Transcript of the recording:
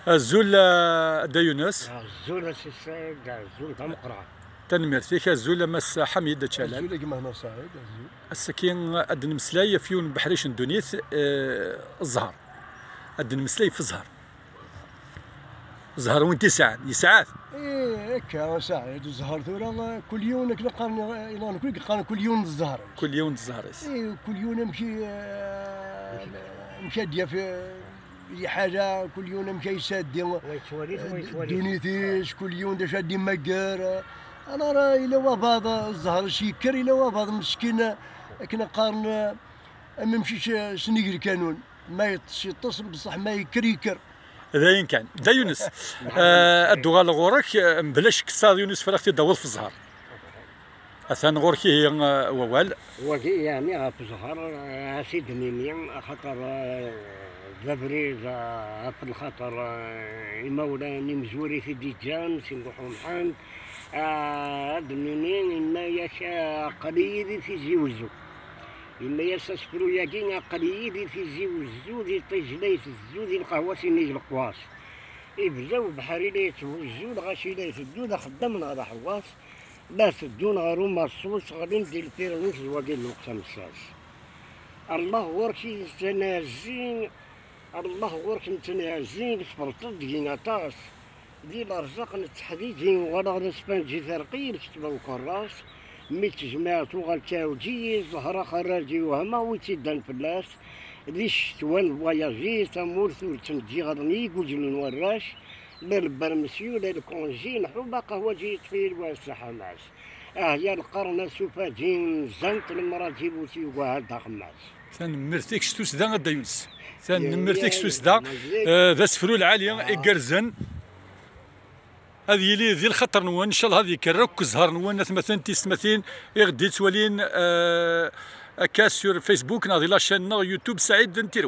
الزول دا يونس. الزول سي سعيد الزول دا مقرع. تنمر فيك الزول مس حميد دا تشالال. الزول كيما هنا سعيد الزول. السكين أدن مسلاي فيون بحريش ندونيث الزهر. أدن مسلاي في الزهر. الزهر وين تسعة يسعات. إيه هكا سعيد الزهر ثورة كل يوم نقارن كل يوم الزهر. كل يوم الزهر. إيه كل يوم نمشي ديا في حاجة كل يوم نمشي سادي دونيتيش كل يوم دا شادي مقار. أنا راه إلا واباض الزهر شيكر إلا واباض مسكين كنا قارن ما مشيش سنيقر كانون ما يتصل بصح ما يكر. ذاين كان دا يونس الدوغال غورك بلاش كساد يونس فرختي داول في الزهر اثان غورك هي ووال يعني في الزهر سيد ميمي خاطر ذبري في الخطر المولاني مزوري في ديجان سنروحو محمد دمينين إما يشا قليل في زيوزو إما يسسفرو ياكين قليل في زيوزو دي طيجليت الزو دي القهوة سينيج القواس يبزاو بحري ليتو الزو الغاشي ليتو دا خدامنا على حواس لا سدون غارو مرصوص غادي ندير الفيرونس وكاين الوقت مساس الله وركي تنازين الله ورك نتنازين فرطت دينا طاس دي الارزاق نتحديدين ولا نسبانجي ثرقي كتبه وكراس ميت جماعة وغالتاوجي زهرة خراجي وهما ويتدان فلاس ديش توان فواياجي تامور ثورتن تجي غرني قوجل نوراش لا البرمسيو لا الكونجي نحو باقا هو جي طفيل واسحة معاش يا القرن سوفا جين زنت المرا جيبوتي وهذا خماس ثان مرتيك شتوس دا غدا يونس ثان مرتيك شتوس دا ذا سفرو العالية إقرزن هذه يلي ذي الخطر نوان ان شاء الله هذه كرك زهر نوان مثلا تسمثين غدي تولين كاس سور فيسبوك ناضي لاشين يوتيوب سعيد نتيرو.